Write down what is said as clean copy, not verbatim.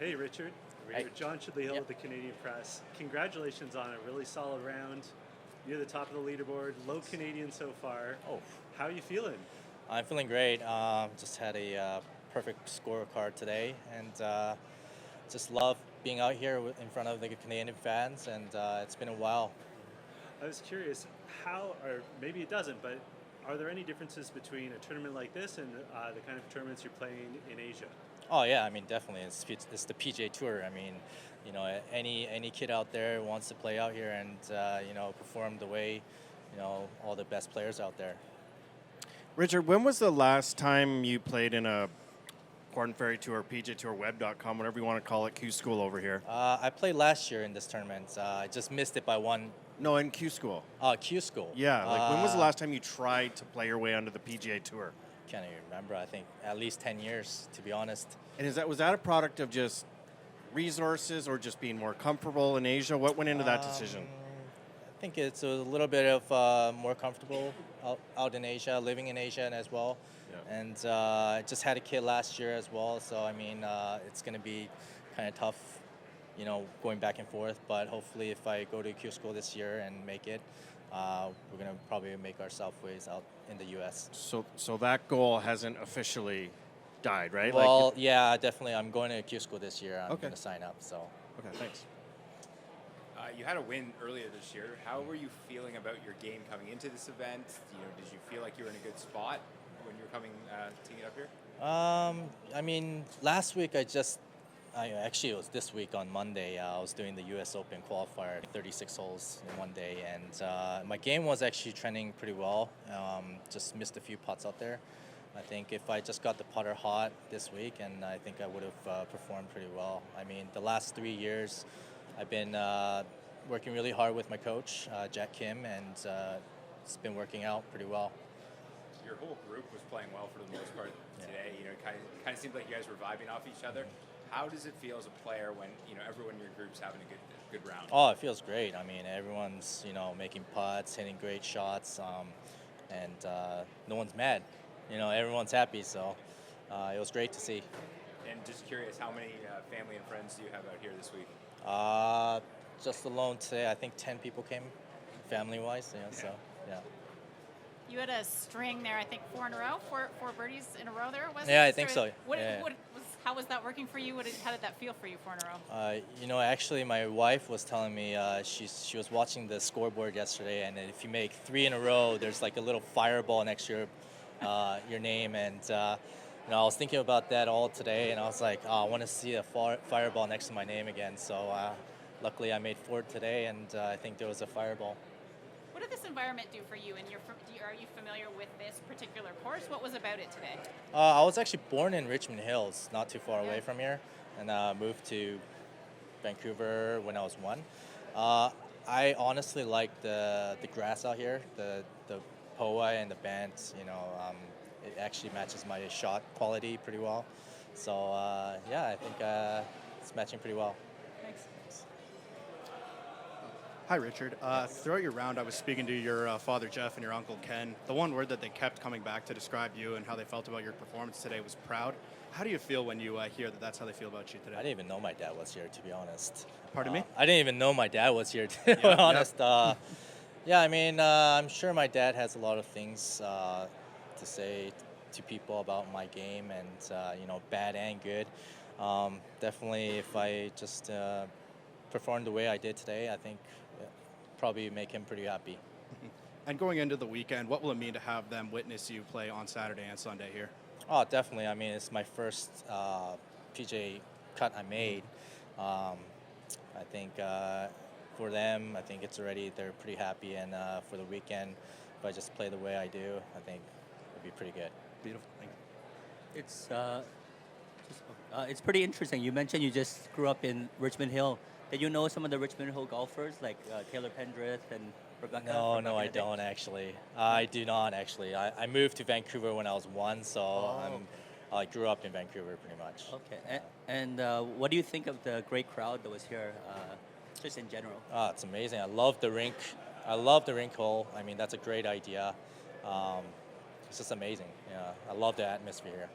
Hey, Richard. We're Hey. here. John Chidley-Hill Yep. with the Canadian Press. Congratulations on a really solid round. You're the top of the leaderboard. Low Canadian so far. Oh, How are you feeling? I'm feeling great. Just had a perfect scorecard today, and just love being out here in front of the Canadian fans. And it's been a while. I was curious, how, or maybe it doesn't, but are there any differences between a tournament like this and the kind of tournaments you're playing in Asia? Oh yeah, I mean definitely. It's the PGA Tour. I mean, any kid out there wants to play out here and perform the way all the best players out there. Richard, when was the last time you played in a Corn Ferry Tour, PGA Tour, Web.com, whatever you want to call it, Q-School over here? I played last year in this tournament. I just missed it by one. No, in Q-School. Q-School. Yeah, like when was the last time you tried to play your way onto the PGA Tour? Can't even remember. I think at least 10 years, to be honest. And was that a product of just resources or just being more comfortable in Asia? What went into that decision? I think it's a little bit of more comfortable out in Asia, living in Asia as well. Yeah. And I just had a kid last year as well, so I mean, it's going to be kind of tough, going back and forth. But hopefully, if I go to Q-School this year and make it, we're going to probably make ourselves ways out in the U.S. So that goal hasn't officially died, right? Well, yeah, definitely. I'm going to Q-School this year. I'm Okay. going to sign up. So. Okay, thanks. You had a win earlier this year. How were you feeling about your game coming into this event? Did you feel like you were in a good spot when you were coming teeing it up here? I mean, last week actually it was this week on Monday. I was doing the U.S. Open qualifier, 36 holes in one day, and my game was actually trending pretty well. Just missed a few putts out there. I think if I just got the putter hot this week, and I think I would have performed pretty well. I mean, the last 3 years, I've been working really hard with my coach, Jack Kim, and it's been working out pretty well. Your whole group was playing well for the most part today. It kind of seemed like you guys were vibing off each other. How does it feel as a player when everyone in your group's having a good round? Oh, it feels great. I mean, everyone's making putts, hitting great shots, and no one's mad. Everyone's happy. So it was great to see. And just curious, how many family and friends do you have out here this week? Just alone today, I think 10 people came, family-wise. So yeah. You had a string there, I think 4 in a row, four birdies in a row there, was it? Yeah, I think so. How was that working for you? How did that feel for you, 4 in a row? Actually, my wife was telling me she was watching the scoreboard yesterday, and if you make 3 in a row, there's like a little fireball next to your name, and I was thinking about that all today, and I was like, I want to see a fireball next to my name again. So luckily, I made 4 today, and I think there was a fireball. What did this environment do for you? And are you familiar with this particular course? What was about it today? I was actually born in Richmond Hills, not too far away from here, and moved to Vancouver when I was 1. I honestly like the grass out here, the POA and the bands. It actually matches my shot quality pretty well. So I think it's matching pretty well. Thanks. Hi, Richard. Throughout your round, I was speaking to your father, Jeff, and your uncle, Ken. The one word that they kept coming back to describe you and how they felt about your performance today was proud. How do you feel when you hear that that's how they feel about you today? I didn't even know my dad was here, to be honest. Pardon me? I didn't even know my dad was here, to be honest. I mean, I'm sure my dad has a lot of things to say to people about my game, and bad and good. Definitely, if I just performed the way I did today, I think probably make him pretty happy. And going into the weekend, what will it mean to have them witness you play on Saturday and Sunday here? Oh, definitely. I mean, it's my first PJ cut I made. I think for them, I think they're pretty happy, and for the weekend, if I just play the way I do, I think it'll be pretty good. Beautiful. Thank you. It's pretty interesting. You mentioned you just grew up in Richmond Hill. Did you know some of the Richmond Hill golfers like Taylor Pendrith and Rebecca? No, I don't actually. I do not actually. I moved to Vancouver when I was 1, so I grew up in Vancouver pretty much. Okay. And what do you think of the great crowd that was here, just in general? It's amazing. I love the rink. I love the rink hole. I mean, that's a great idea. It's just amazing. Yeah, I love the atmosphere here.